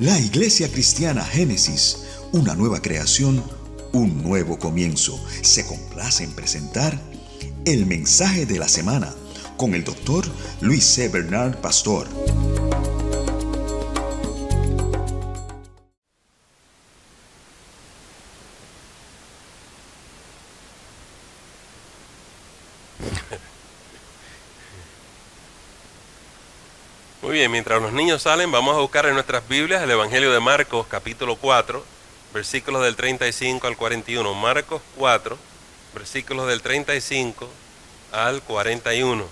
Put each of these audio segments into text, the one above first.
La Iglesia Cristiana Génesis, una nueva creación, un nuevo comienzo, se complace en presentar el mensaje de la semana con el Dr. Luis C. Bernard, pastor. Muy bien, mientras los niños salen, vamos a buscar en nuestras Biblias el Evangelio de Marcos, capítulo 4, versículos del 35 al 41. Marcos 4, versículos del 35 al 41.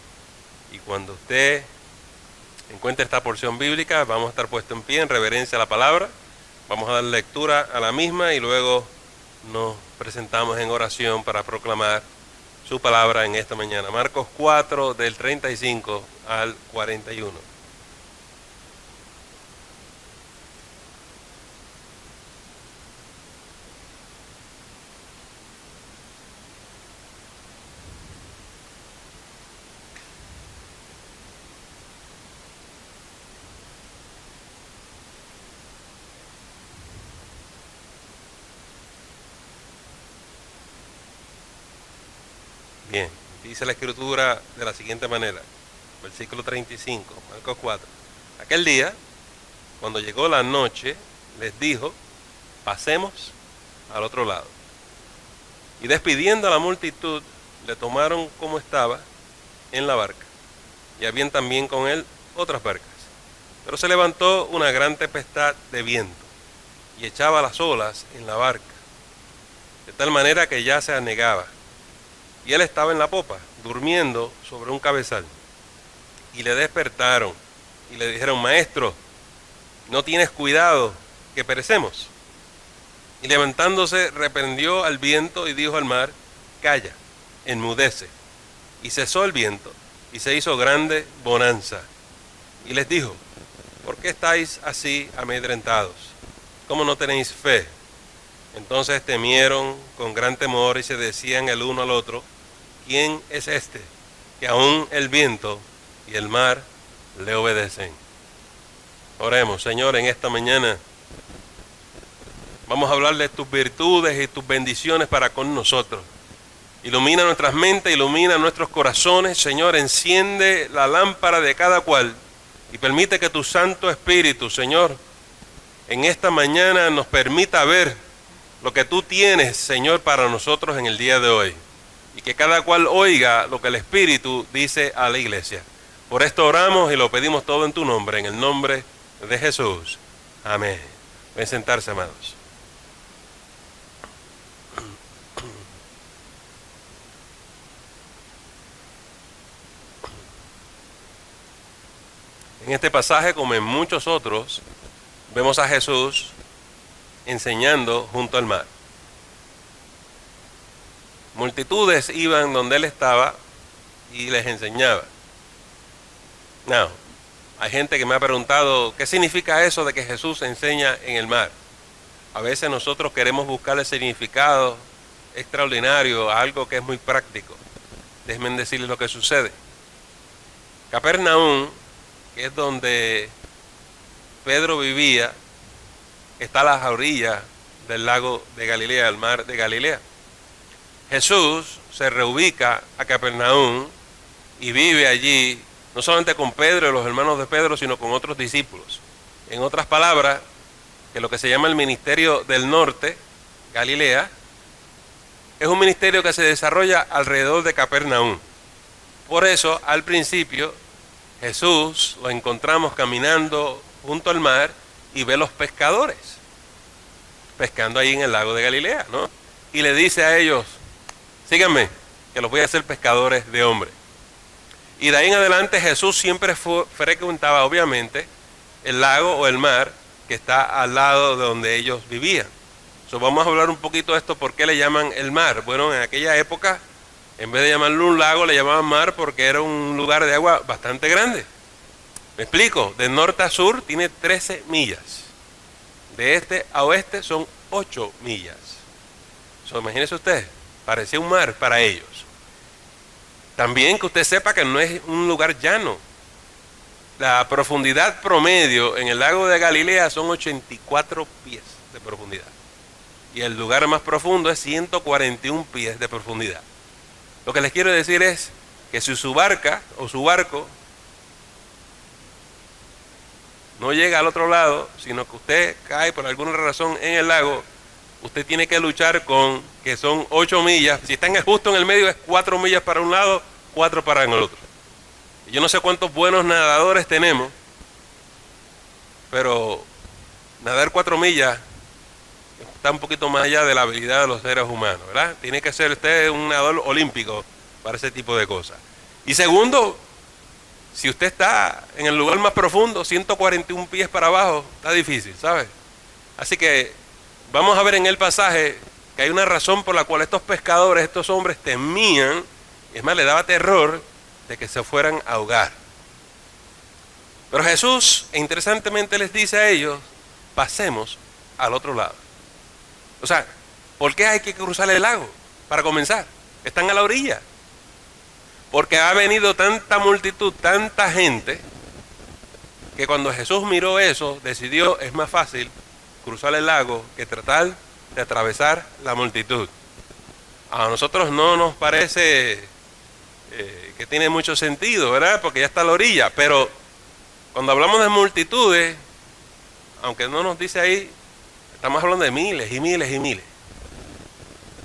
Y cuando usted encuentre esta porción bíblica, vamos a estar puestos en pie en reverencia a la palabra. Vamos a dar lectura a la misma y luego nos presentamos en oración para proclamar su palabra en esta mañana. Marcos 4, del 35 al 41. Bien, dice la escritura de la siguiente manera, versículo 35, Marcos 4. Aquel día, cuando llegó la noche, les dijo, pasemos al otro lado. Y despidiendo a la multitud, le tomaron como estaba en la barca. Y habían también con él otras barcas. Pero se levantó una gran tempestad de viento y echaba las olas en la barca, de tal manera que ya se anegaba. Y él estaba en la popa, durmiendo sobre un cabezal. Y le despertaron y le dijeron, Maestro, ¿no tienes cuidado que perecemos? Y levantándose reprendió al viento y dijo al mar, Calla, enmudece. Y cesó el viento y se hizo grande bonanza. Y les dijo, ¿por qué estáis así amedrentados? ¿Cómo no tenéis fe? Entonces temieron con gran temor y se decían el uno al otro, ¿quién es este que aún el viento y el mar le obedecen? Oremos, Señor, en esta mañana vamos a hablar de tus virtudes y tus bendiciones para con nosotros. Ilumina nuestras mentes, ilumina nuestros corazones, Señor, enciende la lámpara de cada cual y permite que tu Santo Espíritu, Señor, en esta mañana nos permita ver lo que tú tienes, Señor, para nosotros en el día de hoy. Y que cada cual oiga lo que el Espíritu dice a la iglesia. Por esto oramos y lo pedimos todo en tu nombre, en el nombre de Jesús. Amén. Ven a sentarse, amados. En este pasaje, como en muchos otros, vemos a Jesús enseñando junto al mar. Multitudes iban donde él estaba y les enseñaba. Hay gente que me ha preguntado, ¿qué significa eso de que Jesús enseña en el mar? A veces nosotros queremos buscar el significado extraordinario a algo que es muy práctico. Déjenme decirles lo que sucede. Capernaum, que es donde Pedro vivía, está a las orillas del lago de Galilea, el mar de Galilea. Jesús se reubica a Capernaum y vive allí, no solamente con Pedro y los hermanos de Pedro, sino con otros discípulos. En otras palabras, que lo que se llama el ministerio del norte, Galilea, es un ministerio que se desarrolla alrededor de Capernaum. Por eso, al principio, Jesús lo encontramos caminando junto al mar y ve los pescadores pescando ahí en el lago de Galilea, ¿no? Y le dice a ellos, síganme, que los voy a hacer pescadores de hombres. Y de ahí en adelante Jesús siempre frecuentaba, obviamente, el lago o el mar que está al lado de donde ellos vivían. Vamos a hablar un poquito de esto, ¿por qué le llaman el mar? Bueno, en aquella época, en vez de llamarlo un lago, le llamaban mar porque era un lugar de agua bastante grande. ¿Me explico? De norte a sur tiene 13 millas. De este a oeste son 8 millas. Imagínese usted, parecía un mar para ellos. También que usted sepa que no es un lugar llano. la profundidad promedio en el lago de Galilea son 84 pies de profundidad. Y el lugar más profundo es 141 pies de profundidad. Lo que les quiero decir es que si su barca o su barco no llega al otro lado, sino que usted cae por alguna razón en el lago, usted tiene que luchar con que son 8 millas. Si está justo en el medio es 4 millas para un lado, 4 para el otro. Yo no sé cuántos buenos nadadores tenemos, pero nadar 4 millas está un poquito más allá de la habilidad de los seres humanos, ¿verdad? Tiene que ser usted un nadador olímpico para ese tipo de cosas. Y segundo, si usted está en el lugar más profundo, 141 pies para abajo, está difícil, ¿sabe? Así que vamos a ver en el pasaje que hay una razón por la cual estos pescadores, estos hombres temían, es más, le daba terror de que se fueran a ahogar. Pero Jesús, interesantemente, les dice a ellos, pasemos al otro lado. O sea, ¿por qué hay que cruzar el lago? Para comenzar, están a la orilla. Porque ha venido tanta multitud, tanta gente, que cuando Jesús miró eso, decidió, es más fácil cruzar el lago que tratar de atravesar la multitud. A nosotros no nos parece que tiene mucho sentido, ¿verdad? Porque ya está a la orilla, pero cuando hablamos de multitudes, aunque no nos dice ahí, estamos hablando de miles y miles y miles.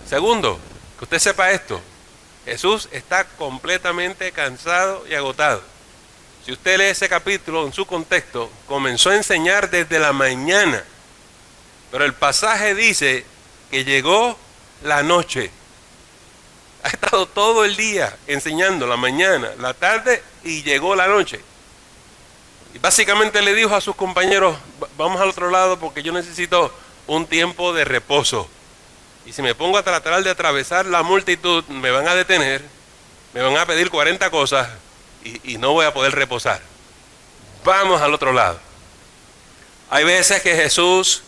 Segundo, que usted sepa esto, Jesús está completamente cansado y agotado. Si usted lee ese capítulo en su contexto, comenzó a enseñar desde la mañana, pero el pasaje dice que llegó la noche. Ha estado todo el día enseñando, la mañana, la tarde, y llegó la noche. Y básicamente le dijo a sus compañeros, vamos al otro lado porque yo necesito un tiempo de reposo. Y si me pongo a tratar de atravesar la multitud, me van a detener, me van a pedir 40 cosas y no voy a poder reposar. Vamos al otro lado. Hay veces que Jesús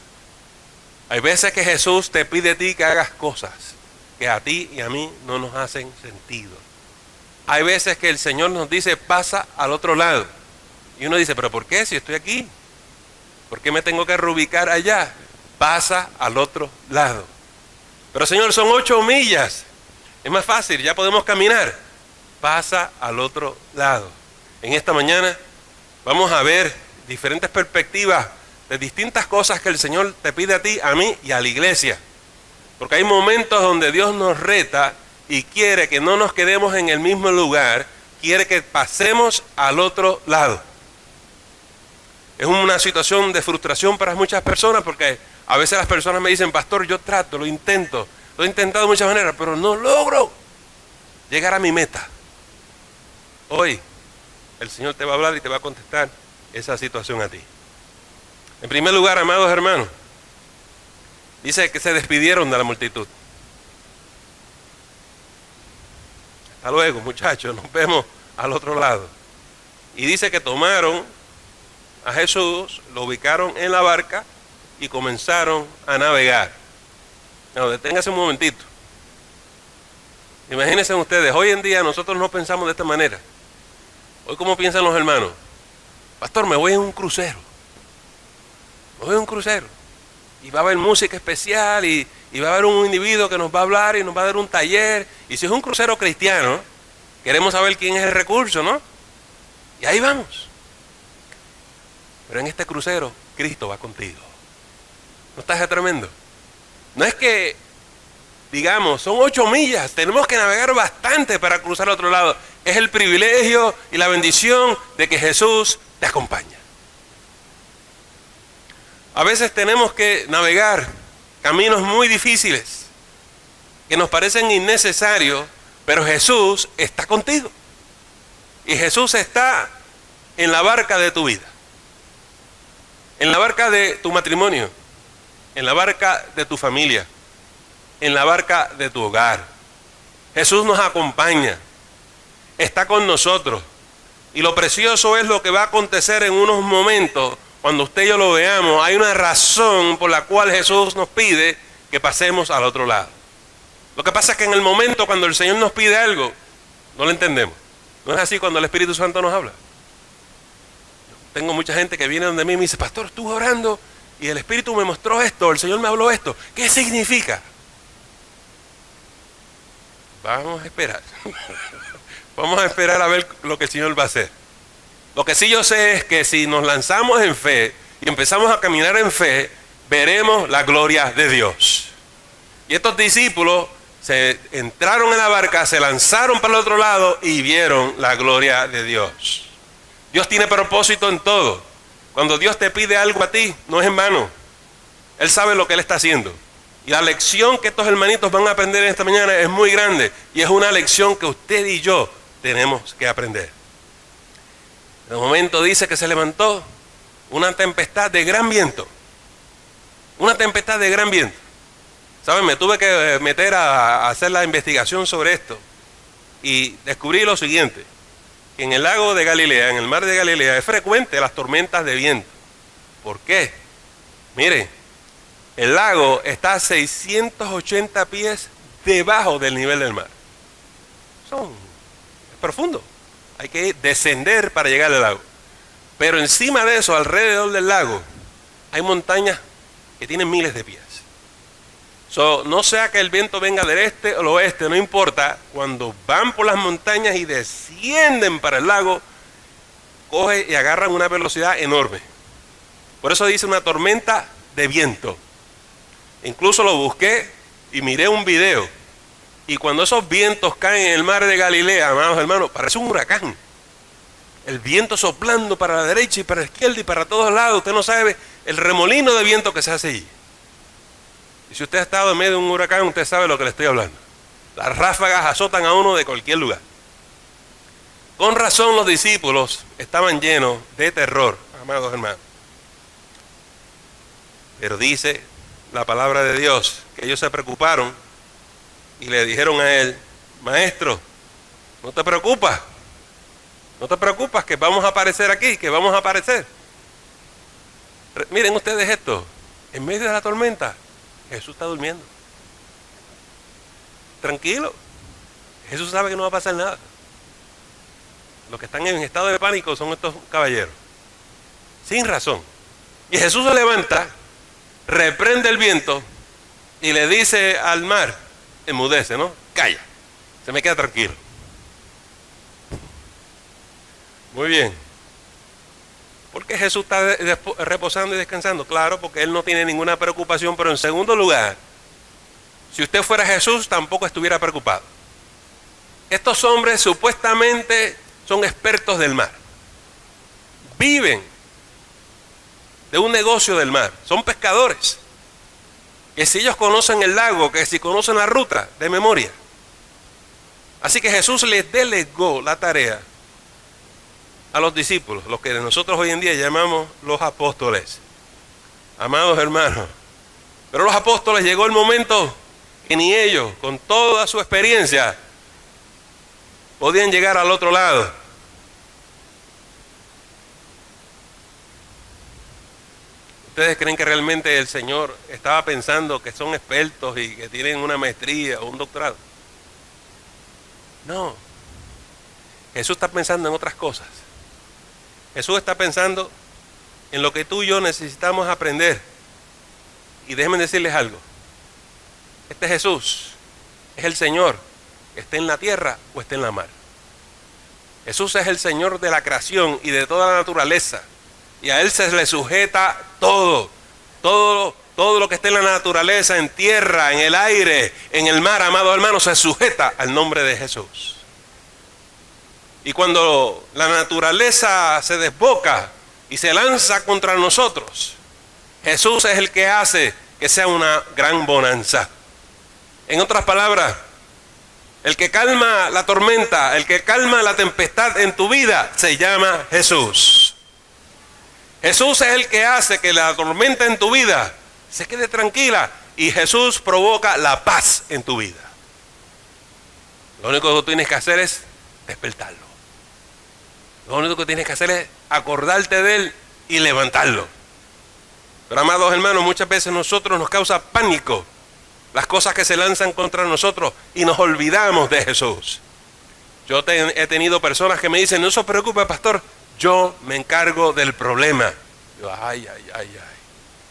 te pide a ti que hagas cosas que a ti y a mí no nos hacen sentido. Hay veces que el Señor nos dice, pasa al otro lado. Y uno dice, ¿pero por qué? Si estoy aquí. ¿Por qué me tengo que reubicar allá? Pasa al otro lado. Pero Señor, son 8 millas. Es más fácil, ya podemos caminar. Pasa al otro lado. En esta mañana vamos a ver diferentes perspectivas de distintas cosas que el Señor te pide a ti, a mí y a la iglesia. Porque hay momentos donde Dios nos reta y quiere que no nos quedemos en el mismo lugar, quiere que pasemos al otro lado. Es una situación de frustración para muchas personas porque a veces las personas me dicen, pastor, yo trato, lo he intentado de muchas maneras, pero no logro llegar a mi meta. Hoy el Señor te va a hablar y te va a contestar esa situación a ti. En primer lugar, amados hermanos, dice que se despidieron de la multitud. Hasta luego, muchachos, nos vemos al otro lado. Y dice que tomaron a Jesús, lo ubicaron en la barca y comenzaron a navegar. No, deténgase un momentito. Imagínense ustedes, hoy en día nosotros no pensamos de esta manera. Hoy, ¿cómo piensan los hermanos? Pastor, me voy en un crucero. Me voy en un crucero. Y va a haber música especial y va a haber un individuo que nos va a hablar y nos va a dar un taller. Y si es un crucero cristiano, queremos saber quién es el recurso, ¿no? Y ahí vamos. Pero en este crucero, Cristo va contigo. ¿No está tremendo? No es que, digamos, son 8 millas, tenemos que navegar bastante para cruzar al otro lado. Es el privilegio y la bendición de que Jesús te acompaña. A veces tenemos que navegar caminos muy difíciles, que nos parecen innecesarios, pero Jesús está contigo. Y Jesús está en la barca de tu vida, en la barca de tu matrimonio, en la barca de tu familia, en la barca de tu hogar. Jesús nos acompaña, está con nosotros. Y lo precioso es lo que va a acontecer en unos momentos. Cuando usted y yo lo veamos, hay una razón por la cual Jesús nos pide que pasemos al otro lado. Lo que pasa es que en el momento cuando el Señor nos pide algo, no lo entendemos. No es así cuando el Espíritu Santo nos habla. tengo mucha gente que viene donde mí y me dice, pastor, estuve orando y el Espíritu me mostró esto, el Señor me habló esto. ¿Qué significa? Vamos a esperar. Vamos a esperar a ver lo que el Señor va a hacer. Lo que sí yo sé es que si nos lanzamos en fe y empezamos a caminar en fe, veremos la gloria de Dios. Y estos discípulos se entraron en la barca, se lanzaron para el otro lado y vieron la gloria de Dios. Dios tiene propósito en todo. Cuando Dios te pide algo a ti, no es en vano. Él sabe lo que Él está haciendo. Y la lección que estos hermanitos van a aprender esta mañana es muy grande. Y es una lección que usted y yo tenemos que aprender. En el momento dice que se levantó una tempestad de gran viento. Una tempestad de gran viento. ¿Saben? Me tuve que meter a hacer la investigación sobre esto. Y descubrí lo siguiente. Que en el lago de Galilea, en el mar de Galilea, es frecuente las tormentas de viento. ¿Por qué? Miren, el lago está a 680 pies debajo del nivel del mar. Es profundo. Hay que descender para llegar al lago. Pero encima de eso, alrededor del lago, hay montañas que tienen miles de pies. No sea que el viento venga del este o del oeste, no importa. Cuando van por las montañas y descienden para el lago, coge y agarran una velocidad enorme. Por eso dice una tormenta de viento. Incluso lo busqué y miré un video. Y cuando esos vientos caen en el mar de Galilea, amados hermanos, parece un huracán. El viento soplando para la derecha y para la izquierda y para todos lados. Usted no sabe el remolino de viento que se hace allí. Y si usted ha estado en medio de un huracán, usted sabe lo que le estoy hablando. Las ráfagas azotan a uno de cualquier lugar. Con razón los discípulos estaban llenos de terror, amados hermanos. Pero dice la palabra de Dios que ellos se preocuparon y le dijeron a él, maestro, no te preocupas que vamos a aparecer aquí, que vamos a aparecer. Miren ustedes esto, en medio de la tormenta, Jesús está durmiendo. Tranquilo. Jesús sabe que no va a pasar nada. Los que están en estado de pánico son estos caballeros. Sin razón. Y Jesús se levanta, reprende el viento y le dice al mar, enmudece, ¿no? Calla. Se me queda tranquilo. Muy bien. ¿Por qué Jesús está reposando y descansando? Claro, porque Él no tiene ninguna preocupación, pero en segundo lugar, si usted fuera Jesús, tampoco estuviera preocupado. Estos hombres supuestamente son expertos del mar. Viven de un negocio del mar. Son pescadores. Que si ellos conocen el lago, que si conocen la ruta de memoria. Así que Jesús les delegó la tarea a los discípulos, los que nosotros hoy en día llamamos los apóstoles. Amados hermanos, pero los apóstoles llegó el momento que ni ellos, con toda su experiencia, podían llegar al otro lado. ¿Ustedes creen que realmente el Señor estaba pensando que son expertos y que tienen una maestría o un doctorado? No. Jesús está pensando en otras cosas. Jesús está pensando en lo que tú y yo necesitamos aprender. Y déjenme decirles algo. Este Jesús es el Señor, esté en la tierra o esté en la mar. Jesús es el Señor de la creación y de toda la naturaleza. Y a Él se le sujeta todo lo que esté en la naturaleza, en tierra, en el aire, en el mar, amado hermano, se sujeta al nombre de Jesús. Y cuando la naturaleza se desboca y se lanza contra nosotros, Jesús es el que hace que sea una gran bonanza. En otras palabras, el que calma la tormenta, el que calma la tempestad en tu vida, se llama Jesús. Jesús es el que hace que la tormenta en tu vida se quede tranquila y Jesús provoca la paz en tu vida. Lo único que tú tienes que hacer es despertarlo. Lo único que tienes que hacer es acordarte de Él y levantarlo. Pero amados hermanos, muchas veces nosotros nos causa pánico las cosas que se lanzan contra nosotros y nos olvidamos de Jesús. Yo he tenido personas que me dicen, no se preocupe, pastor, yo me encargo del problema. Yo, ay.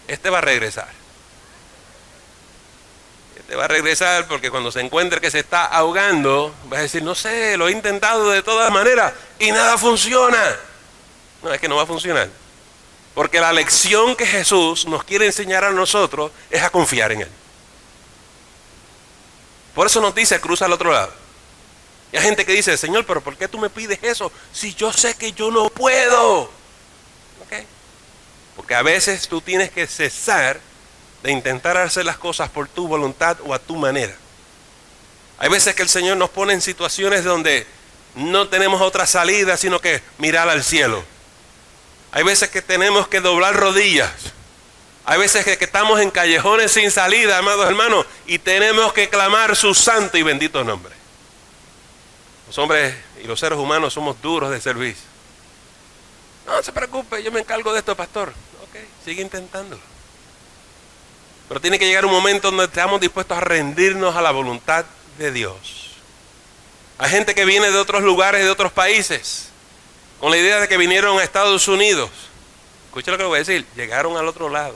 Este va a regresar. Este va a regresar porque cuando se encuentre que se está ahogando, va a decir, no sé, lo he intentado de todas maneras y nada funciona. No, es que no va a funcionar. Porque la lección que Jesús nos quiere enseñar a nosotros es a confiar en Él. Por eso nos dice, cruza al otro lado. Y hay gente que dice, Señor, pero ¿por qué tú me pides eso? Si yo sé que yo no puedo. ¿Okay? Porque a veces tú tienes que cesar de intentar hacer las cosas por tu voluntad o a tu manera. Hay veces que el Señor nos pone en situaciones donde no tenemos otra salida sino que mirar al cielo. Hay veces que tenemos que doblar rodillas. Hay veces que estamos en callejones sin salida, amados hermanos, y tenemos que clamar su santo y bendito nombre. Los hombres y los seres humanos somos duros de servicio. No se preocupe, yo me encargo de esto, pastor. Ok, sigue intentándolo. Pero tiene que llegar un momento donde estamos dispuestos a rendirnos a la voluntad de Dios. Hay gente que viene de otros lugares, de otros países, con la idea de que vinieron a Estados Unidos. Escucha lo que le voy a decir. Llegaron al otro lado.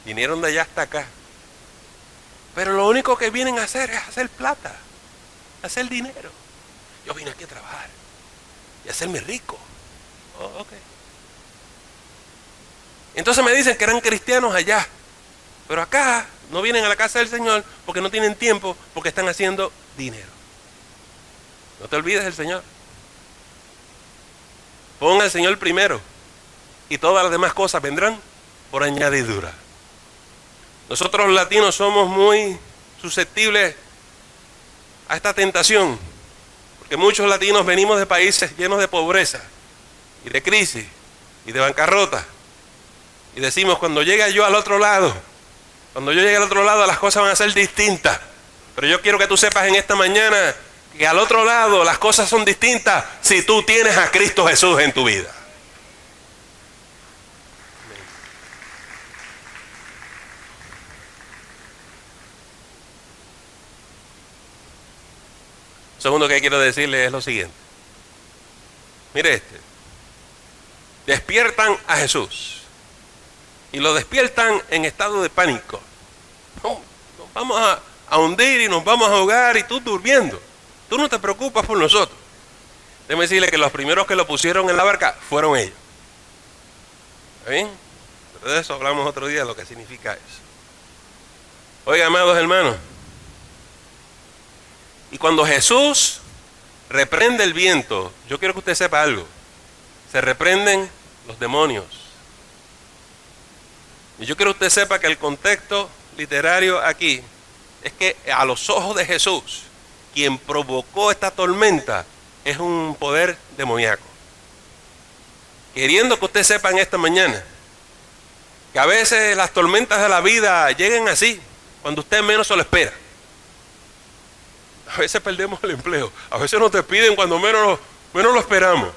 Vinieron de allá hasta acá. Pero lo único que vienen a hacer es hacer plata. Hacer dinero. Yo vine aquí a trabajar. Y a hacerme rico. Oh, ok. Entonces me dicen que eran cristianos allá. Pero acá no vienen a la casa del Señor porque no tienen tiempo, porque están haciendo dinero. No te olvides del Señor. Ponga al Señor primero y todas las demás cosas vendrán por añadidura. Nosotros los latinos somos muy susceptibles a esta tentación, porque muchos latinos venimos de países llenos de pobreza y de crisis y de bancarrota, y decimos, cuando llegue yo al otro lado, cuando yo llegue al otro lado las cosas van a ser distintas. Pero yo quiero que tú sepas en esta mañana que al otro lado las cosas son distintas si tú tienes a Cristo Jesús en tu vida. Segundo que quiero decirle es lo siguiente. Mire despiertan a Jesús y lo despiertan en estado de pánico. No, nos vamos a hundir y nos vamos a ahogar y tú durmiendo. Tú no te preocupas por nosotros. Déjeme decirle que los primeros que lo pusieron en la barca fueron ellos. ¿Está bien? Pero de eso hablamos otro día, lo que significa eso. Oiga, amados hermanos, y cuando Jesús reprende el viento, yo quiero que usted sepa algo. Se reprenden los demonios. Y yo quiero que usted sepa que el contexto literario aquí es que a los ojos de Jesús, quien provocó esta tormenta es un poder demoníaco. Queriendo que usted sepa en esta mañana que a veces las tormentas de la vida llegan así, cuando usted menos se lo espera. A veces perdemos el empleo, a veces nos despiden cuando menos lo esperamos.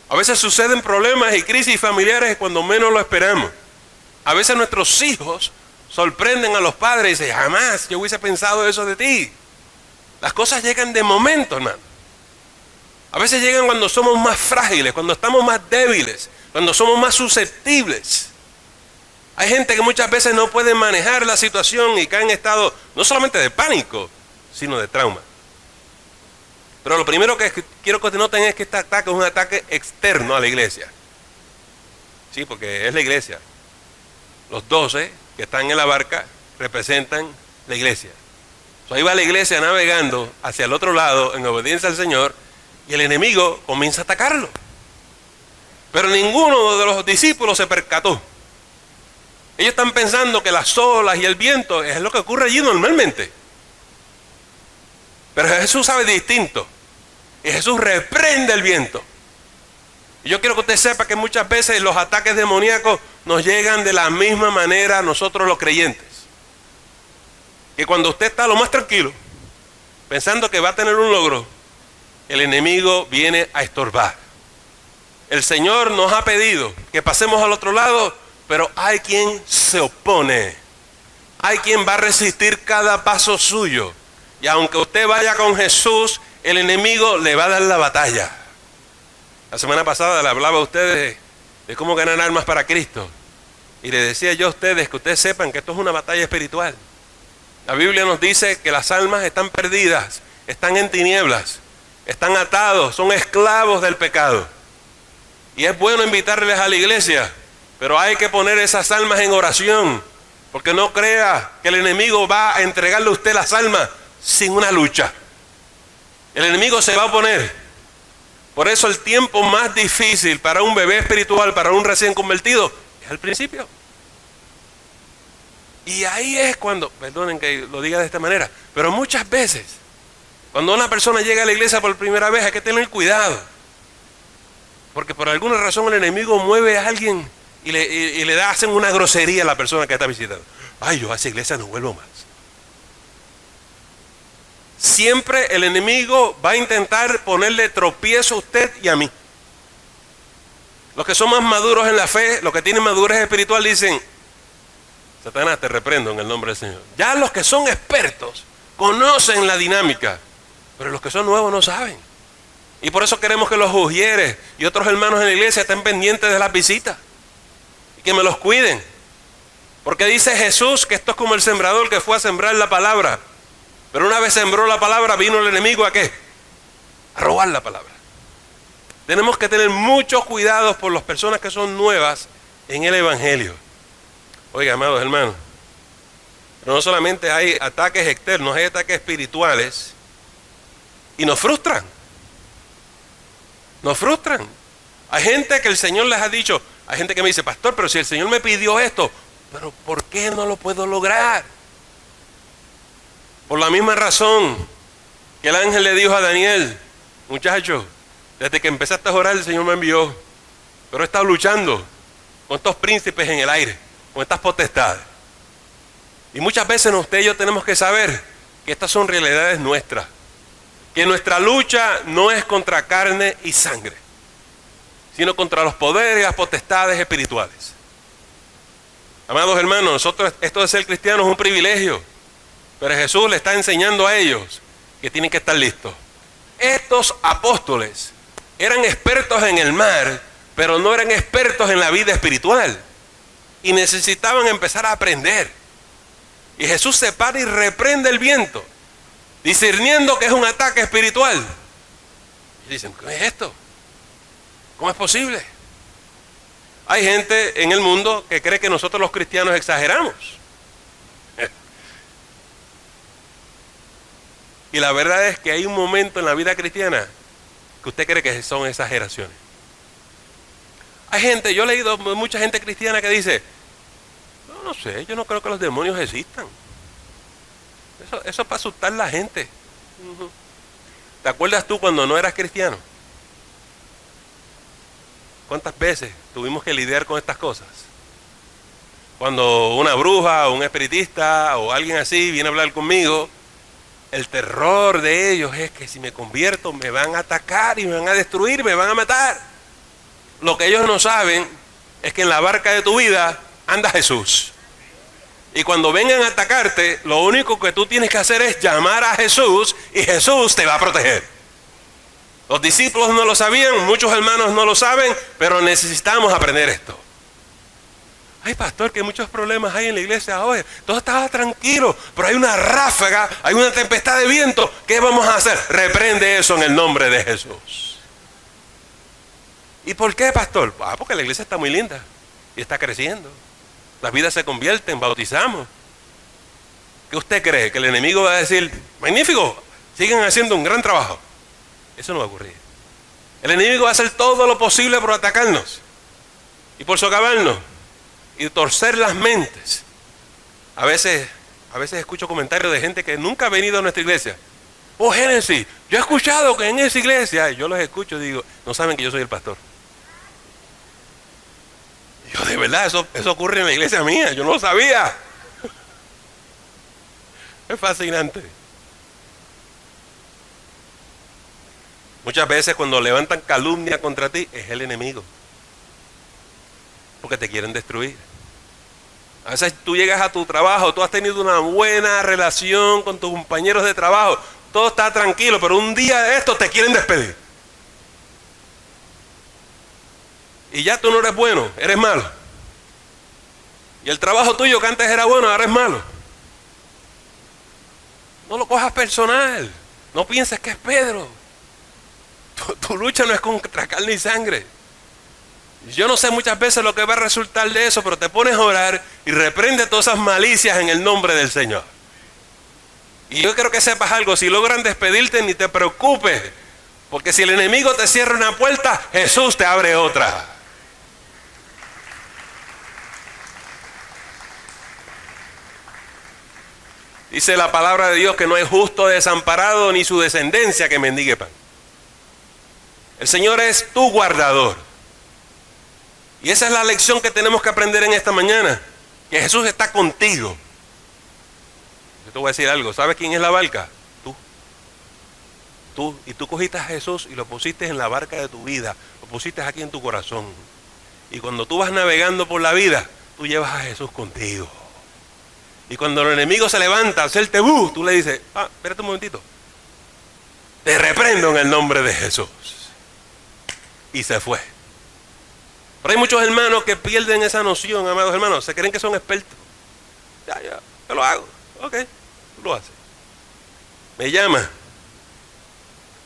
A veces suceden problemas y crisis familiares cuando menos lo esperamos. A veces nuestros hijos sorprenden a los padres y dicen, jamás yo hubiese pensado eso de ti. Las cosas llegan de momento, hermano. A veces llegan cuando somos más frágiles, cuando estamos más débiles, cuando somos más susceptibles. Hay gente que muchas veces no puede manejar la situación y cae en estado no solamente de pánico, sino de trauma. Pero lo primero que quiero que noten es que este ataque es un ataque externo a la iglesia. Sí, porque es la iglesia. Los 12 que están en la barca representan la iglesia. Ahí va la iglesia navegando hacia el otro lado en obediencia al Señor y el enemigo comienza a atacarlo. Pero ninguno de los discípulos se percató. Ellos están pensando que las olas y el viento es lo que ocurre allí normalmente. Pero Jesús sabe distinto. Y Jesús reprende el viento. Y yo quiero que usted sepa que muchas veces los ataques demoníacos nos llegan de la misma manera a nosotros los creyentes. Que cuando usted está lo más tranquilo, pensando que va a tener un logro, el enemigo viene a estorbar. El Señor nos ha pedido que pasemos al otro lado, pero hay quien se opone. Hay quien va a resistir cada paso suyo. Y aunque usted vaya con Jesús, el enemigo le va a dar la batalla. La semana pasada le hablaba a ustedes de cómo ganar almas para Cristo. Y le decía yo a ustedes que ustedes sepan que esto es una batalla espiritual. La Biblia nos dice que las almas están perdidas, están en tinieblas, están atados, son esclavos del pecado. Y es bueno invitarles a la iglesia, pero hay que poner esas almas en oración, porque no crea que el enemigo va a entregarle a usted las almas sin una lucha. El enemigo se va a oponer. Por eso el tiempo más difícil para un bebé espiritual, para un recién convertido, es al principio. Y ahí es cuando, perdonen que lo diga de esta manera, pero muchas veces, cuando una persona llega a la iglesia por primera vez, hay que tener cuidado. Porque por alguna razón el enemigo mueve a alguien y hacen una grosería a la persona que está visitando. Ay, yo a esa iglesia no vuelvo más. Siempre el enemigo va a intentar ponerle tropiezo a usted y a mí. Los que son más maduros en la fe, los que tienen madurez espiritual dicen: Satanás, te reprendo en el nombre del Señor. Ya los que son expertos conocen la dinámica, pero los que son nuevos no saben. Y por eso queremos que los ujieres y otros hermanos en la iglesia estén pendientes de las visitas y que me los cuiden. Porque dice Jesús que esto es como el sembrador que fue a sembrar la palabra. Pero una vez sembró la palabra, vino el enemigo ¿a qué? A robar la palabra. Tenemos que tener muchos cuidados por las personas que son nuevas en el evangelio. Oiga, amados hermanos, pero no solamente hay ataques externos, hay ataques espirituales y nos frustran. Nos frustran. Hay gente que el Señor les ha dicho, hay gente que me dice: pastor, pero si el Señor me pidió esto, pero ¿por qué no lo puedo lograr? Por la misma razón que el ángel le dijo a Daniel: muchacho, desde que empezaste a orar el Señor me envió, pero he estado luchando con estos príncipes en el aire, con estas potestades. Y muchas veces usted y yo tenemos que saber que estas son realidades nuestras, que nuestra lucha no es contra carne y sangre, sino contra los poderes y las potestades espirituales. Amados hermanos, nosotros, esto de ser cristianos es un privilegio, pero Jesús le está enseñando a ellos que tienen que estar listos. Estos apóstoles eran expertos en el mar, pero no eran expertos en la vida espiritual. Y necesitaban empezar a aprender. Y Jesús se para y reprende el viento, discerniendo que es un ataque espiritual. Y dicen: ¿qué es esto? ¿Cómo es posible? Hay gente en el mundo que cree que nosotros los cristianos exageramos. Y la verdad es que hay un momento en la vida cristiana que usted cree que son exageraciones. Hay gente, yo he leído mucha gente cristiana que dice: no sé, yo no creo que los demonios existan. Eso es para asustar a la gente. ¿Te acuerdas tú cuando no eras cristiano? ¿Cuántas veces tuvimos que lidiar con estas cosas? Cuando una bruja o un espiritista o alguien así viene a hablar conmigo, el terror de ellos es que si me convierto me van a atacar y me van a destruir, me van a matar. Lo que ellos no saben es que en la barca de tu vida anda Jesús. Y cuando vengan a atacarte, lo único que tú tienes que hacer es llamar a Jesús y Jesús te va a proteger. Los discípulos no lo sabían, muchos hermanos no lo saben, pero necesitamos aprender esto. Ay, pastor, que muchos problemas hay en la iglesia hoy. Todo estaba tranquilo, pero hay una ráfaga, hay una tempestad de viento. ¿Qué vamos a hacer? Reprende eso en el nombre de Jesús. ¿Y por qué, pastor? Porque la iglesia está muy linda y está creciendo. Las vidas se convierten, bautizamos. ¿Qué usted cree? ¿Que el enemigo va a decir: magnífico, siguen haciendo un gran trabajo? Eso no va a ocurrir. El enemigo va a hacer todo lo posible por atacarnos y por socavarnos y torcer las mentes. A veces escucho comentarios de gente que nunca ha venido a nuestra iglesia. Oh, Génesis, yo he escuchado que en esa iglesia, y yo los escucho y digo: no saben que yo soy el pastor. Y yo, de verdad, eso ocurre en la iglesia mía, yo no lo sabía. Es fascinante. Muchas veces cuando levantan calumnia contra ti, es el enemigo, porque te quieren destruir. A veces tú llegas a tu trabajo, tú has tenido una buena relación con tus compañeros de trabajo, todo está tranquilo, pero un día de esto te quieren despedir. y ya tú no eres bueno, eres malo. Y el trabajo tuyo que antes era bueno, ahora es malo. No lo cojas personal. No pienses que es Pedro. Tu lucha no es contra carne y sangre. Yo no sé muchas veces lo que va a resultar de eso, pero te pones a orar y reprende todas esas malicias en el nombre del Señor. Y yo quiero que sepas algo: si logran despedirte, ni te preocupes, porque si el enemigo te cierra una puerta, Jesús te abre otra. Dice la palabra de Dios que no hay justo desamparado ni su descendencia que mendigue pan. El Señor es tu guardador. Y esa es la lección que tenemos que aprender en esta mañana, que Jesús está contigo. Yo te voy a decir algo: ¿sabes quién es la barca? Tú. Y tú cogiste a Jesús y lo pusiste en la barca de tu vida, lo pusiste aquí en tu corazón. Y cuando tú vas navegando por la vida, tú llevas a Jesús contigo. Y cuando el enemigo se levanta a hacerte tú le dices: espérate un momentito, te reprendo en el nombre de Jesús. Y se fue. Pero hay muchos hermanos que pierden esa noción, amados hermanos. Se creen que son expertos. Ya, yo lo hago. Ok, tú lo haces. Me llama.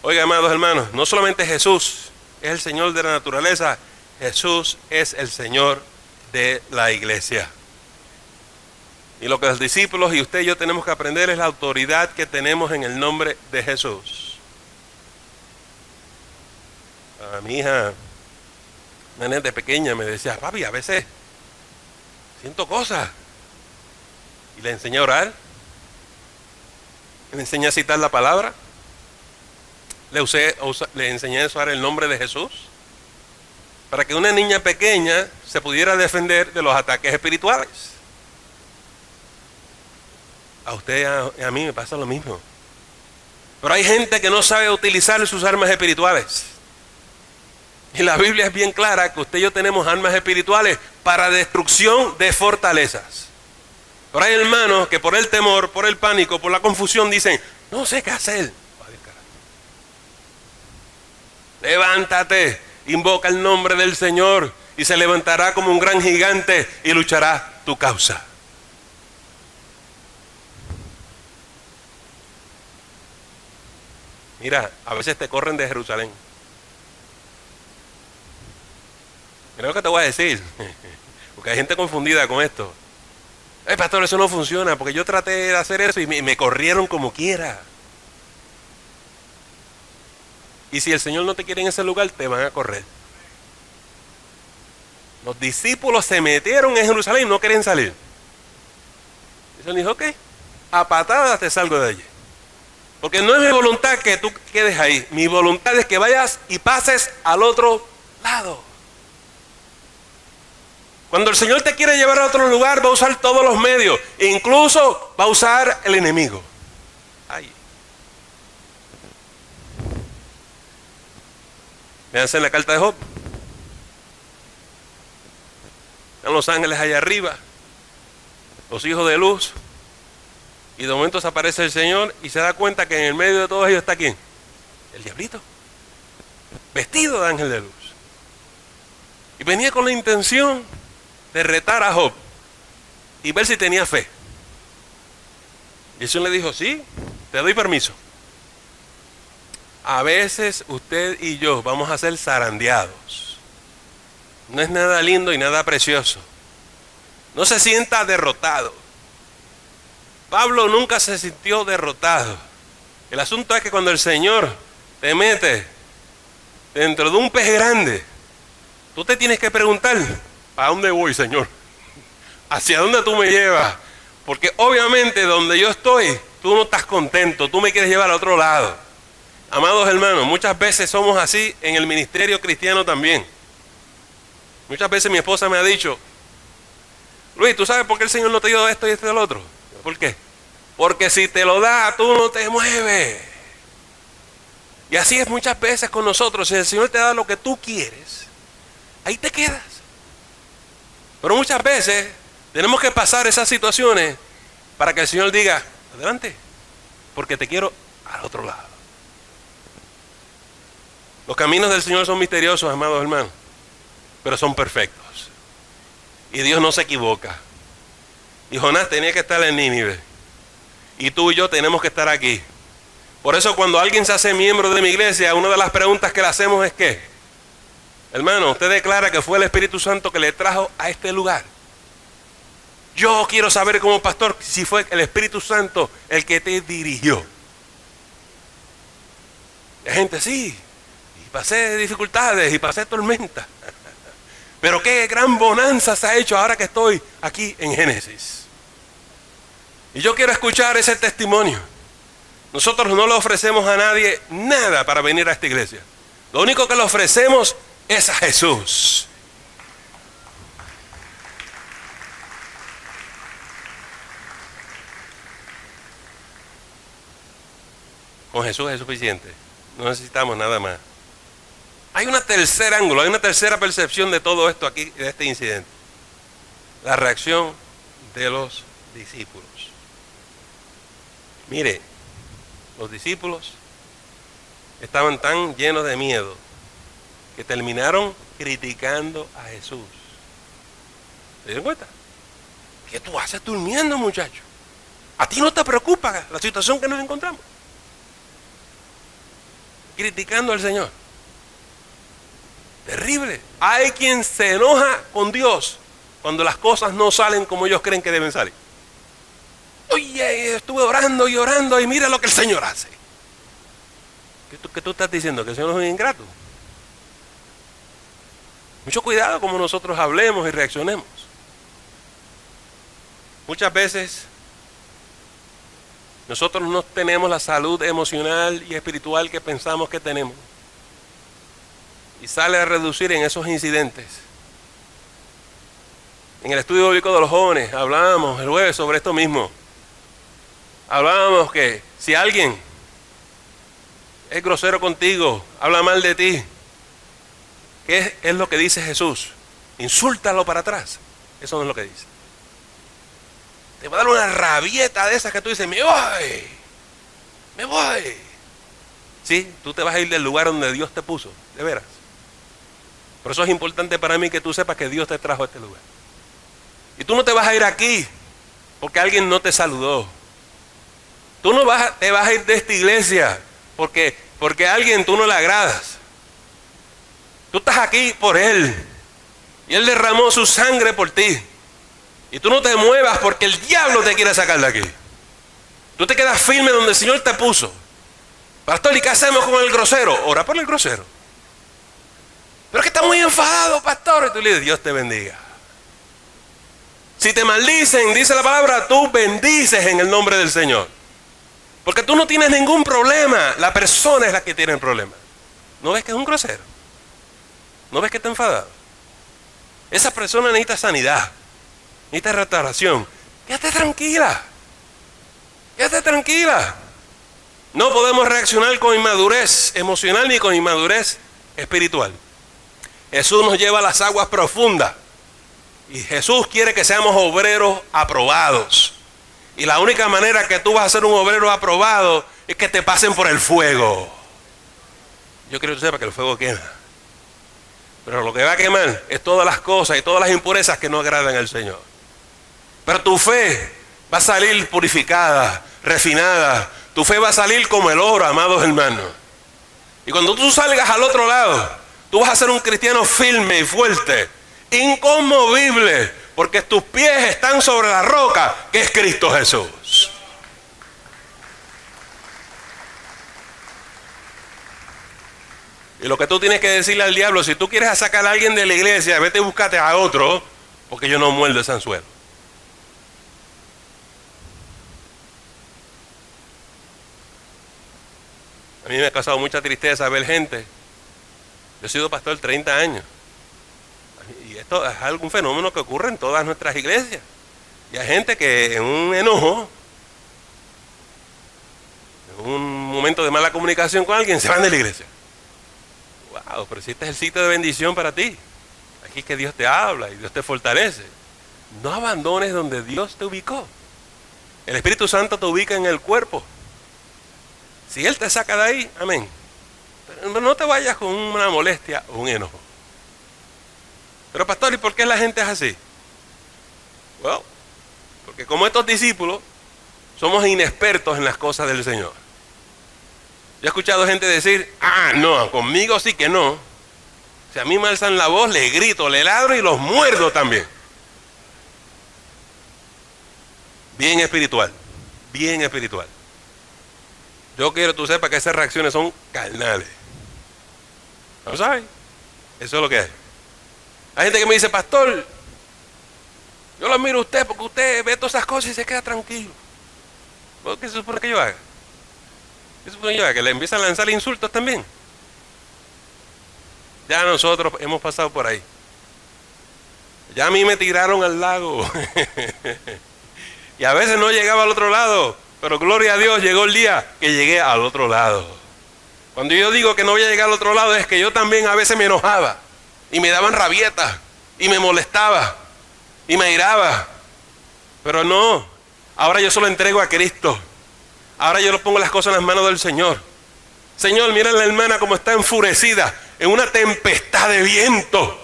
Oiga, amados hermanos, no solamente Jesús es el Señor de la naturaleza, Jesús es el Señor de la iglesia. Y lo que los discípulos y usted y yo tenemos que aprender es la autoridad que tenemos en el nombre de Jesús. A mi hija, una nena de pequeña, me decía: papi, a veces siento cosas. Y le enseñé a orar. Le enseñé a citar la palabra. Le enseñé a usar el nombre de Jesús, para que una niña pequeña se pudiera defender de los ataques espirituales. A usted y a mí me pasa lo mismo. Pero hay gente que no sabe utilizar sus armas espirituales. Y la Biblia es bien clara que usted y yo tenemos armas espirituales para destrucción de fortalezas. Pero hay hermanos que por el temor, por el pánico, por la confusión dicen: no sé qué hacer. Levántate, invoca el nombre del Señor y se levantará como un gran gigante y luchará tu causa. Mira, a veces te corren de Jerusalén. Mira lo que te voy a decir, porque hay gente confundida con esto. Pastor, eso no funciona, porque yo traté de hacer eso y me corrieron como quiera. Y si el Señor no te quiere en ese lugar, te van a correr. Los discípulos se metieron en Jerusalén y no querían salir. Y él dijo: ok, a patadas te salgo de allí. Porque no es mi voluntad que tú quedes ahí. Mi voluntad es que vayas y pases al otro lado. Cuando el Señor te quiere llevar a otro lugar, va a usar todos los medios. E incluso va a usar el enemigo. Ay. Véanse en la carta de Job. Están los ángeles allá arriba, los hijos de luz. Y de momento se aparece el Señor y se da cuenta que en el medio de todos ellos está ¿quién? El diablito, vestido de ángel de luz. Y venía con la intención de retar a Job y ver si tenía fe. Y el Señor le dijo: sí, te doy permiso. A veces usted y yo vamos a ser zarandeados. No es nada lindo y nada precioso. No se sienta derrotado. Pablo nunca se sintió derrotado. El asunto es que cuando el Señor te mete dentro de un pez grande, tú te tienes que preguntar: ¿a dónde voy, Señor? ¿Hacia dónde tú me llevas? Porque obviamente donde yo estoy, tú no estás contento, tú me quieres llevar a otro lado. Amados hermanos, muchas veces somos así en el ministerio cristiano también. Muchas veces mi esposa me ha dicho: Luis, ¿tú sabes por qué el Señor no te dio esto y esto y el otro? ¿Por qué? Porque si te lo da, tú no te mueves. Y así es muchas veces con nosotros. Si el Señor te da lo que tú quieres, ahí te quedas. Pero muchas veces tenemos que pasar esas situaciones para que el Señor diga: adelante, porque te quiero al otro lado. Los caminos del Señor son misteriosos, amados hermanos. pero son perfectos. Y Dios no se equivoca. Y Jonás tenía que estar en Nínive. Y tú y yo tenemos que estar aquí. Por eso cuando alguien se hace miembro de mi iglesia, una de las preguntas que le hacemos es ¿qué? Hermano, usted declara que fue el Espíritu Santo que le trajo a este lugar. Yo quiero saber como pastor si fue el Espíritu Santo el que te dirigió. La gente sí, y pasé dificultades y pasé tormentas. Pero qué gran bonanza se ha hecho ahora que estoy aquí en Génesis. Y yo quiero escuchar ese testimonio. Nosotros no le ofrecemos a nadie nada para venir a esta iglesia. Lo único que le ofrecemos es a Jesús. Con Jesús es suficiente. No necesitamos nada más. Hay un tercer ángulo, hay una tercera percepción de todo esto aquí, de este incidente. La reacción de los discípulos. Mire, los discípulos estaban tan llenos de miedo que terminaron criticando a Jesús. ¿Se dieron cuenta? ¿Qué tú haces durmiendo, muchacho? ¿A ti no te preocupa la situación que nos encontramos? Criticando al Señor. Terrible. Hay quien se enoja con Dios cuando las cosas no salen como ellos creen que deben salir. Oye, estuve orando y orando y mira lo que el Señor hace. ¿Qué tú estás diciendo? ¿Que el Señor es un ingrato? Mucho cuidado como nosotros hablemos y reaccionemos. Muchas veces nosotros no tenemos la salud emocional y espiritual que pensamos que tenemos. Y sale a reducir en esos incidentes. En el estudio bíblico de los jóvenes hablábamos el jueves sobre esto mismo. Hablábamos que si alguien es grosero contigo, habla mal de ti, ¿qué es lo que dice Jesús? Insúltalo para atrás. Eso no es lo que dice. Te va a dar una rabieta de esas que tú dices, me voy. Sí, tú te vas a ir del lugar donde Dios te puso, de veras. Por eso es importante para mí que tú sepas que Dios te trajo a este lugar. Y tú no te vas a ir aquí porque alguien no te saludó. Tú no te vas a ir de esta iglesia porque a alguien tú no le agradas. Tú estás aquí por Él. Y Él derramó su sangre por ti. Y tú no te muevas porque el diablo te quiere sacar de aquí. Tú te quedas firme donde el Señor te puso. Pastor, ¿y qué hacemos con el grosero? Ora por el grosero. Pero es que está muy enfadado, pastor. Y tú le dices, Dios te bendiga. Si te maldicen, dice la palabra, tú bendices en el nombre del Señor. Porque tú no tienes ningún problema. La persona es la que tiene el problema. ¿No ves que es un grosero? ¿No ves que está enfadado? Esa persona necesita sanidad. Necesita restauración. Quédate tranquila. Quédate tranquila. No podemos reaccionar con inmadurez emocional ni con inmadurez espiritual. Jesús nos lleva a las aguas profundas. Y Jesús quiere que seamos obreros aprobados. Y la única manera que tú vas a ser un obrero aprobado es que te pasen por el fuego. Yo quiero que tú sepas que el fuego quema. Pero lo que va a quemar es todas las cosas y todas las impurezas que no agradan al Señor. Pero tu fe va a salir purificada, refinada. Tu fe va a salir como el oro, amados hermanos. Y cuando tú salgas al otro lado, tú vas a ser un cristiano firme y fuerte, inconmovible, porque tus pies están sobre la roca que es Cristo Jesús. Y lo que tú tienes que decirle al diablo, si tú quieres sacar a alguien de la iglesia, vete y búscate a otro, porque yo no muerdo ese anzuelo. A mí me ha causado mucha tristeza ver gente. Yo he sido pastor 30 años. Y esto es algún fenómeno que ocurre en todas nuestras iglesias. Y hay gente que en un enojo, en un momento de mala comunicación con alguien, se van de la iglesia. Wow, pero si este es el sitio de bendición para ti. Aquí es que Dios te habla y Dios te fortalece. No abandones donde Dios te ubicó. El Espíritu Santo te ubica en el cuerpo. Si Él te saca de ahí, amén. Pero no te vayas con una molestia o un enojo. Pero pastor, ¿y por qué la gente es así? Bueno, porque como estos discípulos somos inexpertos en las cosas del Señor. Yo he escuchado gente decir, no, conmigo sí que no. Si a mí me alzan la voz, les grito, le ladro y los muerdo también. Bien espiritual, bien espiritual. Yo quiero que tú sepas que esas reacciones son carnales. ¿No sabes? Eso es lo que es. Hay gente que me dice, pastor, yo lo admiro a usted porque usted ve todas esas cosas y se queda tranquilo. ¿Qué se supone que yo haga? ¿Qué se supone que yo haga? ¿Que le empiezan a lanzar insultos también? Ya nosotros hemos pasado por ahí. Ya a mí me tiraron al lago. Y a veces no llegaba al otro lado. Pero gloria a Dios, llegó el día que llegué al otro lado. Cuando yo digo que no voy a llegar al otro lado, es que yo también a veces me enojaba. Y me daban rabietas. Y me molestaba. Y me airaba. Pero no. Ahora yo solo entrego a Cristo. Ahora yo le pongo las cosas en las manos del Señor. Señor, mira la hermana como está enfurecida en una tempestad de viento.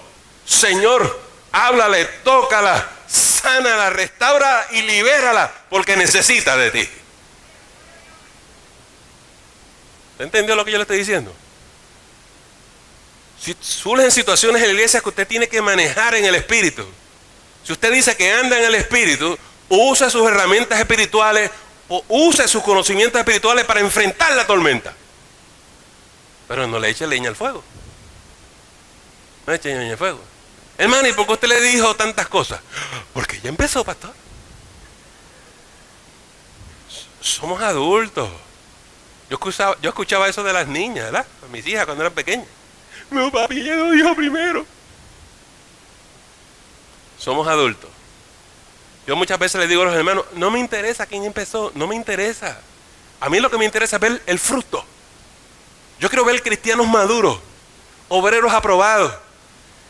Señor, háblale, tócala, sánala, restaura y libérala, porque necesita de ti. ¿Te entendió lo que yo le estoy diciendo? Si surgen situaciones en la iglesia que usted tiene que manejar en el Espíritu. Si usted dice que anda en el Espíritu, use sus herramientas espirituales o use sus conocimientos espirituales para enfrentar la tormenta. Pero no le eche leña al fuego. No le eche leña al fuego. Hermano, ¿y por qué usted le dijo tantas cosas? Porque ya empezó, pastor. Somos adultos. Yo escuchaba eso de las niñas, ¿verdad? A mis hijas cuando eran pequeñas. No, papi, ella lo dijo primero. Somos adultos. Yo muchas veces les digo a los hermanos, no me interesa quién empezó, no me interesa. A mí lo que me interesa es ver el fruto. Yo quiero ver cristianos maduros, obreros aprobados.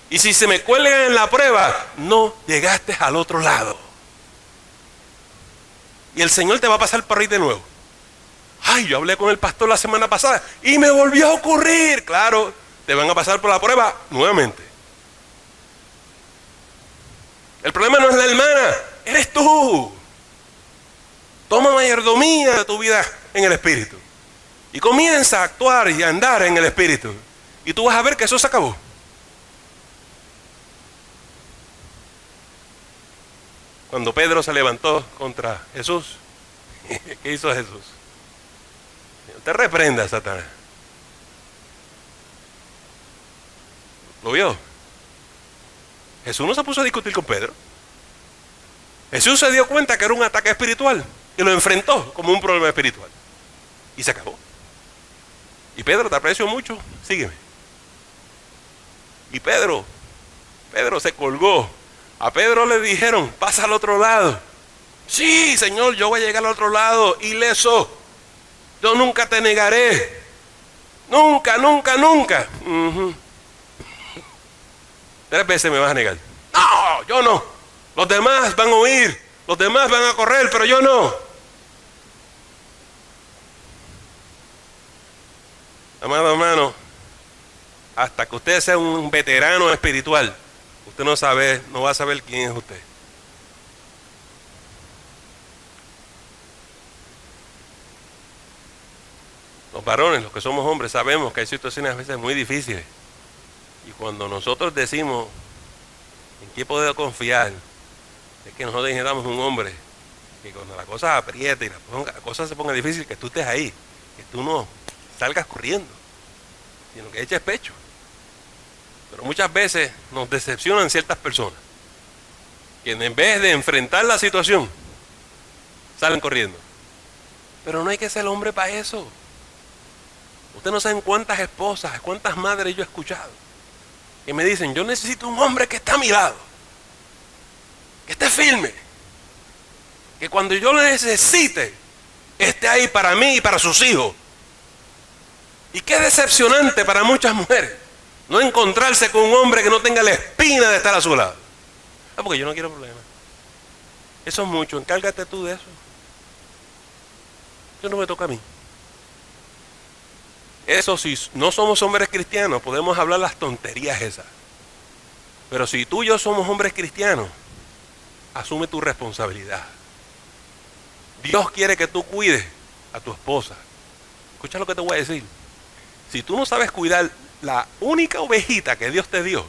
Y si se me cuelgan en la prueba, no llegaste al otro lado. Y el Señor te va a pasar por ahí de nuevo. Ay, yo hablé con el pastor la semana pasada y me volvió a ocurrir. Claro, te van a pasar por la prueba nuevamente. El problema no es la hermana, eres tú. Toma mayordomía de tu vida en el Espíritu. Y comienza a actuar y a andar en el Espíritu. Y tú vas a ver que eso se acabó. Cuando Pedro se levantó contra Jesús, ¿qué hizo Jesús? Te reprenda, Satanás. ¿Lo vio? Jesús no se puso a discutir con Pedro. Jesús se dio cuenta que era un ataque espiritual y lo enfrentó como un problema espiritual. Y se acabó. Y Pedro, te aprecio mucho, sígueme. Y Pedro se colgó. A Pedro le dijeron, pasa al otro lado. Sí, Señor, yo voy a llegar al otro lado, ileso. Yo nunca te negaré. Nunca, nunca, nunca. 3 veces me vas a negar. No, yo no. Los demás van a huir. Los demás van a correr, pero yo no. Amado hermano, hasta que usted sea un veterano espiritual, usted no va a saber quién es usted. Los varones, los que somos hombres, sabemos que hay situaciones a veces muy difíciles. Y cuando nosotros decimos en qué poder confiar, es que nosotros necesitamos un hombre que cuando la cosa apriete y la cosa se ponga difícil, que tú estés ahí, que tú no salgas corriendo, sino que eches pecho. Pero muchas veces nos decepcionan ciertas personas, que en vez de enfrentar la situación, salen corriendo. Pero no hay que ser hombre para eso. Usted no sabe cuántas esposas, cuántas madres yo he escuchado que me dicen, yo necesito un hombre que esté a mi lado, que esté firme, que cuando yo lo necesite, esté ahí para mí y para sus hijos. Y qué decepcionante para muchas mujeres no encontrarse con un hombre que no tenga la espina de estar a su lado. Porque yo no quiero problemas. Eso es mucho, encárgate tú de eso. Eso no me toca a mí. Eso, si no somos hombres cristianos, podemos hablar las tonterías esas. Pero si tú y yo somos hombres cristianos, asume tu responsabilidad. Dios quiere que tú cuides a tu esposa. Escucha lo que te voy a decir. Si tú no sabes cuidar la única ovejita que Dios te dio,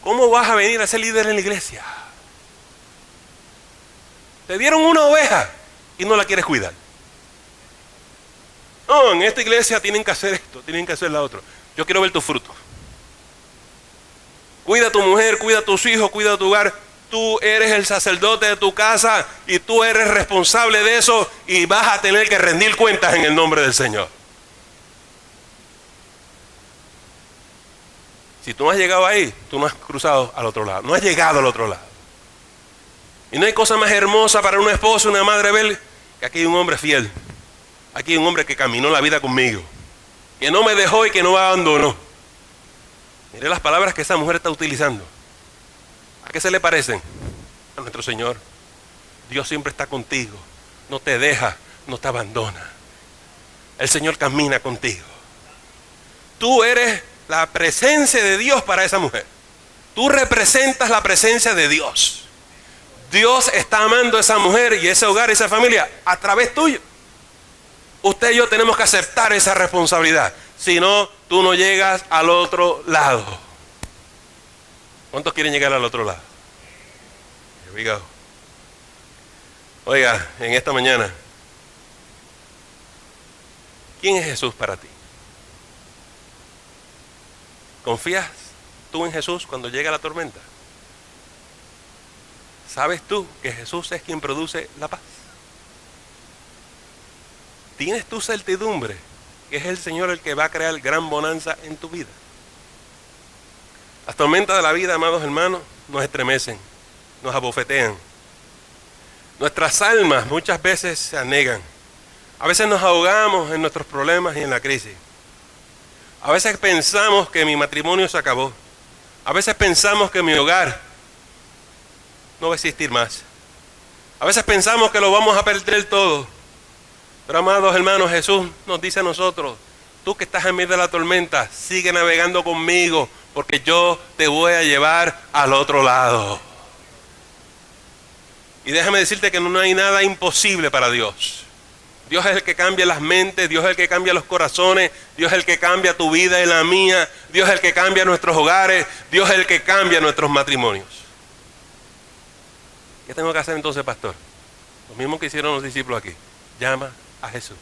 ¿cómo vas a venir a ser líder en la iglesia? Te dieron una oveja y no la quieres cuidar. No, en esta iglesia tienen que hacer esto, tienen que hacer la otra. Yo quiero ver tus frutos. Cuida a tu mujer, cuida a tus hijos, cuida a tu hogar. Tú eres el sacerdote de tu casa y tú eres responsable de eso y vas a tener que rendir cuentas en el nombre del Señor. Si tú no has llegado ahí, tú no has cruzado al otro lado, no has llegado al otro lado. Y no hay cosa más hermosa para un esposo, una madre ver que aquí hay un hombre fiel. Aquí hay un hombre que caminó la vida conmigo, que no me dejó y que no me abandonó. Mire las palabras que esa mujer está utilizando. ¿A qué se le parecen? A nuestro Señor. Dios siempre está contigo, no te deja, no te abandona. El Señor camina contigo. Tú eres la presencia de Dios para esa mujer. Tú representas la presencia de Dios. Dios está amando a esa mujer y ese hogar y esa familia a través tuyo. Usted y yo tenemos que aceptar esa responsabilidad. Si no, tú no llegas al otro lado. ¿Cuántos quieren llegar al otro lado? Here we go. Oiga, en esta mañana, ¿quién es Jesús para ti? ¿Confías tú en Jesús cuando llega la tormenta? ¿Sabes tú que Jesús es quien produce la paz? ¿Tienes tu certidumbre que es el Señor el que va a crear gran bonanza en tu vida? Las tormentas de la vida, amados hermanos, nos estremecen, nos abofetean. Nuestras almas muchas veces se anegan. A veces nos ahogamos en nuestros problemas y en la crisis. A veces pensamos que mi matrimonio se acabó. A veces pensamos que mi hogar no va a existir más. A veces pensamos que lo vamos a perder todo. Pero amados hermanos, Jesús nos dice a nosotros, tú que estás en medio de la tormenta, sigue navegando conmigo, porque yo te voy a llevar al otro lado. Y déjame decirte que no hay nada imposible para Dios. Dios es el que cambia las mentes, Dios es el que cambia los corazones, Dios es el que cambia tu vida y la mía, Dios es el que cambia nuestros hogares, Dios es el que cambia nuestros matrimonios. ¿Qué tengo que hacer entonces, pastor? Lo mismo que hicieron los discípulos aquí. Llama a Jesús.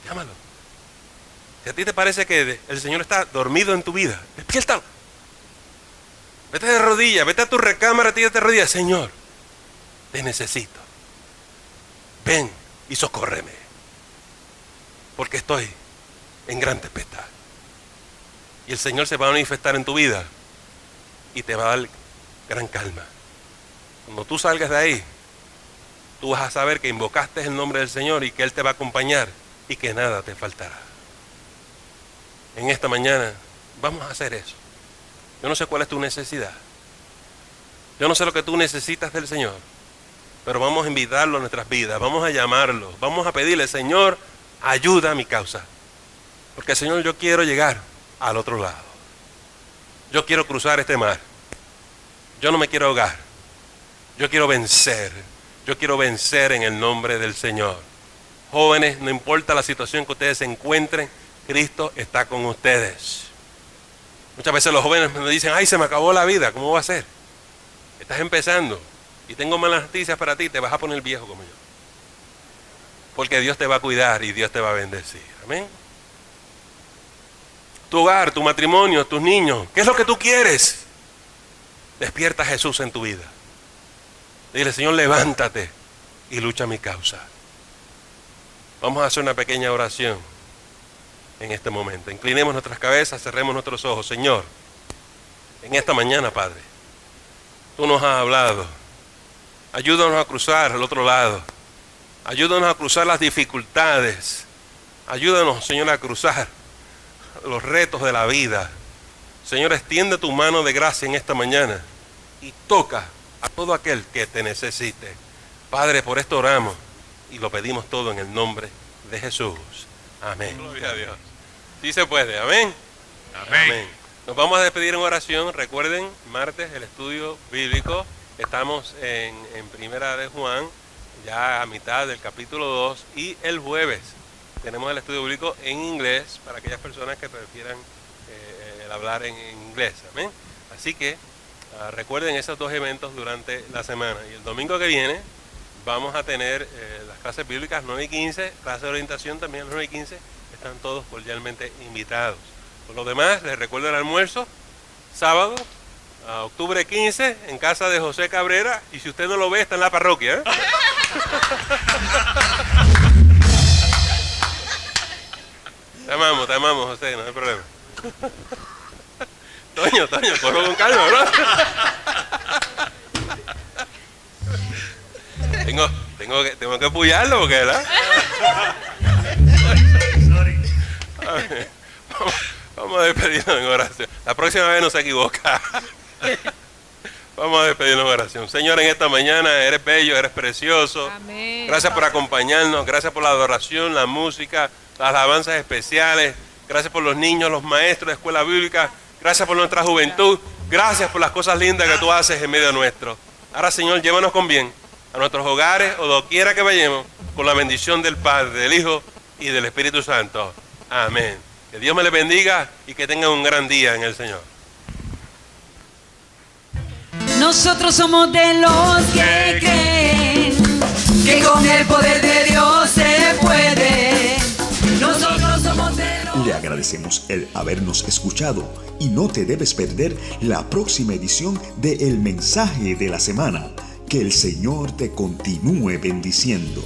Llámalo. Si a ti te parece que el Señor está dormido en tu vida, despiértalo. Vete de rodillas, vete a tu recámara, tírate de rodillas. Señor, te necesito. Ven y socórreme, porque estoy en gran tempestad. Y el Señor se va a manifestar en tu vida y te va a dar gran calma. Cuando tú salgas de ahí, tú vas a saber que invocaste el nombre del Señor y que Él te va a acompañar y que nada te faltará. En esta mañana vamos a hacer eso. Yo no sé cuál es tu necesidad. Yo no sé lo que tú necesitas del Señor. Pero vamos a invitarlo a nuestras vidas, vamos a llamarlo, vamos a pedirle, Señor, ayuda a mi causa. Porque, Señor, yo quiero llegar al otro lado. Yo quiero cruzar este mar. Yo no me quiero ahogar. Yo quiero vencer. Yo quiero vencer en el nombre del Señor. Jóvenes, no importa la situación que ustedes se encuentren, Cristo está con ustedes. Muchas veces los jóvenes me dicen, ay, se me acabó la vida, ¿cómo va a ser? Estás empezando. Y tengo malas noticias para ti, te vas a poner viejo como yo. Porque Dios te va a cuidar y Dios te va a bendecir. Amén. Tu hogar, tu matrimonio, tus niños, ¿qué es lo que tú quieres? Despierta a Jesús en tu vida. Dile, Señor, levántate y lucha mi causa. Vamos a hacer una pequeña oración en este momento. Inclinemos nuestras cabezas, cerremos nuestros ojos. Señor, en esta mañana, Padre, tú nos has hablado. Ayúdanos a cruzar al otro lado. Ayúdanos a cruzar las dificultades. Ayúdanos, Señor, a cruzar los retos de la vida. Señor, extiende tu mano de gracia en esta mañana y toca a todo aquel que te necesite. Padre, por esto oramos y lo pedimos todo en el nombre de Jesús. Amén. Gloria a Dios. Sí se puede. Amén. Amén. Amén. Nos vamos a despedir en oración. Recuerden, martes el estudio bíblico. Estamos en Primera de Juan, ya a mitad del capítulo 2. Y el jueves tenemos el estudio bíblico en inglés para aquellas personas que prefieran el hablar en inglés. ¿Amén? Así que recuerden esos dos eventos durante la semana. Y el domingo que viene vamos a tener las clases bíblicas 9 y 15, clase de orientación también a las 9 y 15. Están todos cordialmente invitados. Por lo demás, les recuerdo el almuerzo, sábado, a octubre 15, en casa de José Cabrera. Y si usted no lo ve, está en la parroquia, ¿eh? Te amamos, José, no hay problema. Toño, corro con calma, ¿no? Tengo que apoyarlo porque, ¿verdad? Vamos a despedirnos en oración. La próxima vez no se equivoca. Vamos a despedirnos en oración. Señor, en esta mañana eres bello, eres precioso. Amén. Gracias por acompañarnos, gracias por la adoración, la música, las alabanzas especiales. Gracias por los niños, los maestros de escuela bíblica. Gracias por nuestra juventud. Gracias por las cosas lindas que tú haces en medio nuestro. Ahora, Señor, llévanos con bien a nuestros hogares o doquiera que vayamos, con la bendición del Padre, del Hijo y del Espíritu Santo. Amén. Que Dios me les bendiga y que tengan un gran día en el Señor. Nosotros somos de los que creen que con el poder de Dios se puede. Nosotros somos de los... Le agradecemos el habernos escuchado y no te debes perder la próxima edición de El Mensaje de la Semana. Que el Señor te continúe bendiciendo.